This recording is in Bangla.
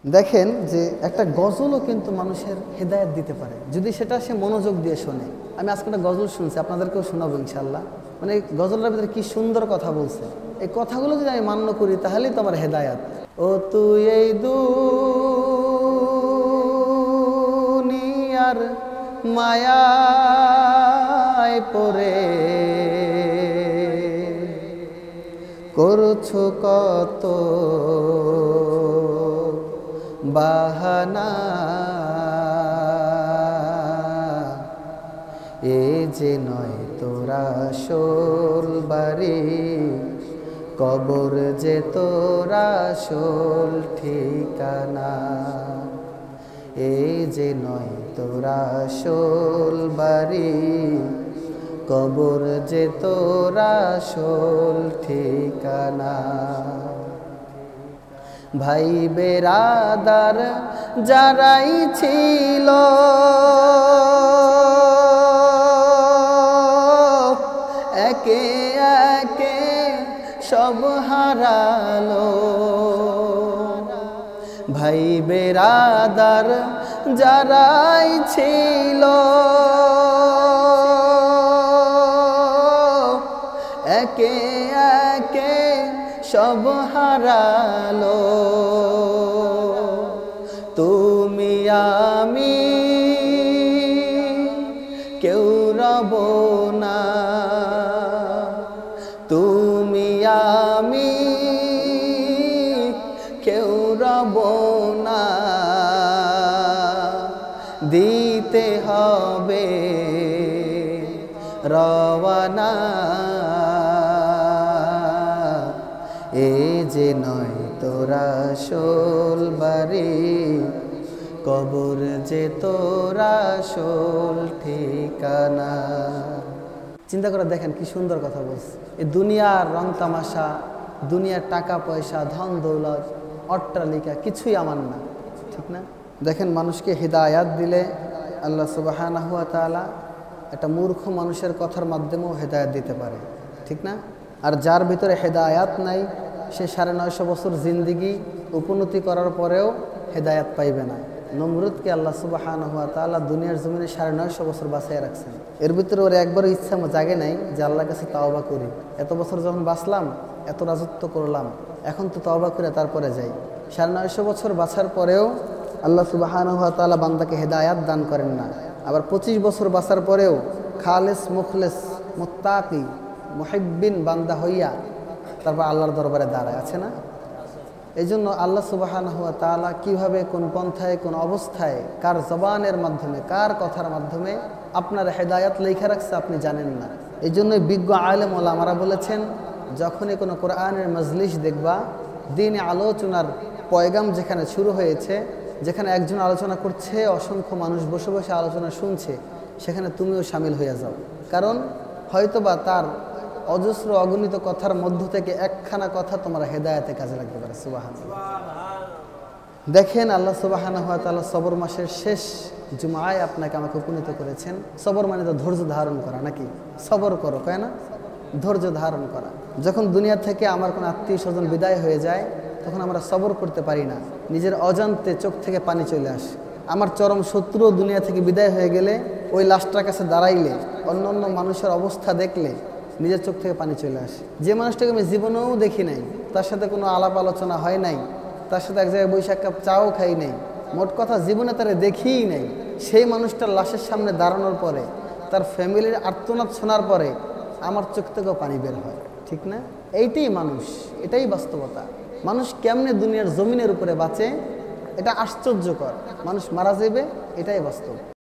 দেখেন যে একটা গজলও কিন্তু মানুষের হেদায়েত দিতে পারে যদি সেটা সে মনোযোগ দিয়ে শোনে। আমি আজকে একটা গজল শুনছি, আপনাদেরকেও শোনাবো ইনশাল্লাহ। মানে গজলের ভিতরে কি সুন্দর কথা বলছে, এই কথাগুলো যদি আমি মান্য করি তাহলেই তো আমার হেদায়েত। ও তুই এই দুনিয়ার মায়ায় পড়ে করছো কত বাহানা, এ যে নয় তোরা আসল বাড়ি, কবর যে তোরা আসল ঠিকানা। এ যে নয় তোরা আসল বাড়ি, কবর যে তোরা আসল ঠিকানা। ভাই বেরাদার যারাই ছিল একে একে সব হারালো। ভাই বেরাদার যারাই ছিল একে একে সব হারালো। তুমি আমি কেউ রব না, তুমি আমি কেউ রব না, দিতে হবে রওয়ানা। এ যে নয় তোরা আসল বাড়ি, কবর যে তোরা আসল ঠিকানা। চিন্তা করে দেখেন কি সুন্দর কথা বলছে। এই দুনিয়ার রং তামাশা, দুনিয়ার টাকা পয়সা, ধন দৌলত, অট্টালিকা কিছুই আমার না, ঠিক না? দেখেন মানুষকে হিদায়াত দিলে আল্লাহ সুবহানাহু ওয়া তাআলা একটা মূর্খ মানুষের কথার মাধ্যমেও হেদায়াত দিতে পারে, ঠিক না? আর যার ভিতরে হেদায়াত নাই সে 950 বছর জিন্দিগি উপনতি করার পরেও হেদায়াত পাইবে না। নমরুদকে আল্লাহ সুবহানাহু ওয়া তাআলা দুনিয়ার জমিনে 950 বছর বাঁচিয়ে রাখছেন। এর ভিতরে ওর একবারও ইচ্ছা জাগে নাই যে আল্লাহর কাছে তাওবা করি, এত বছর যখন বাঁচলাম, এত রাজত্ব করলাম, এখন তো তাওবা করে তারপরে যাই। 950 বছর বাঁচার পরেও আল্লাহ সুবহানাহু ওয়া তাআলা বান্দাকে হেদায়াত দান করেন না। আবার 25 বছর বাঁচার পরেও খালেস মুখলেস মুত্তাকি মুহিব্বিন বান্দা হইয়া তারপর আল্লাহর দরবারে দাঁড়ায়, আছে না? এই জন্য আল্লাহ সুবহানাহু ওয়া তাআলা কীভাবে, কোন পন্থায়, কোন অবস্থায়, কার জবানের মাধ্যমে, কার কথার মাধ্যমে আপনার হেদায়াত লেখা রাখছে আপনি জানেন না। এই জন্যই বিজ্ঞ আলেম ওলামারা বলেছেন, যখনই কোনো কোরআনের মজলিস দেখবা, দিনে আলোচনার পয়গাম যেখানে শুরু হয়েছে, যেখানে একজন আলোচনা করছে, অসংখ্য মানুষ বসে বসে আলোচনা শুনছে, সেখানে তুমিও সামিল হয়ে যাও। কারণ হয়তোবা তার অজস্র অগণিত কথার মধ্য থেকে একখানা কথা তোমার হেদায়েতে কাজে লাগতে পারে। সুবহানাল্লাহ। দেখেন আল্লাহ সুবহানাহু ওয়া তাআলা সবর মাসের শেষ জুমায় আপনাকে আমাকে উপনীত করেছেন। সবর মানে তো ধৈর্য ধারণ করা, নাকি? সবর করো, কয় না? ধৈর্য ধারণ করা। যখন দুনিয়া থেকে আমার কোনো আত্মীয় স্বজন বিদায় হয়ে যায়, তখন আমরা সবর করতে পারি না, নিজের অজান্তে চোখ থেকে পানি চলে আসে। আমার চরম শত্রু দুনিয়া থেকে বিদায় হয়ে গেলে, ওই লাশটার কাছে দাঁড়াইলে, অন্য অন্য মানুষের অবস্থা দেখলে নিজের চোখ থেকে পানি চলে আসে। যে মানুষটাকে আমি জীবনেও দেখি নাই, তার সাথে কোনো আলাপ আলোচনা হয় নাই, তার সাথে এক জায়গায় বৈশাখ কাপ চাও খাই নাই, মোট কথা জীবনে তারা দেখিই নাই, সেই মানুষটার লাশের সামনে দাঁড়ানোর পরে, তার ফ্যামিলির আর্তনাদ শোনার পরে আমার চোখ থেকেও পানি বের হয়, ঠিক না? এইটাই মানুষ, এটাই বাস্তবতা। মানুষ কেমনে দুনিয়ার জমিনের উপরে বাঁচে, এটা আশ্চর্যকর। মানুষ মারা যাবে, এটাই বাস্তব।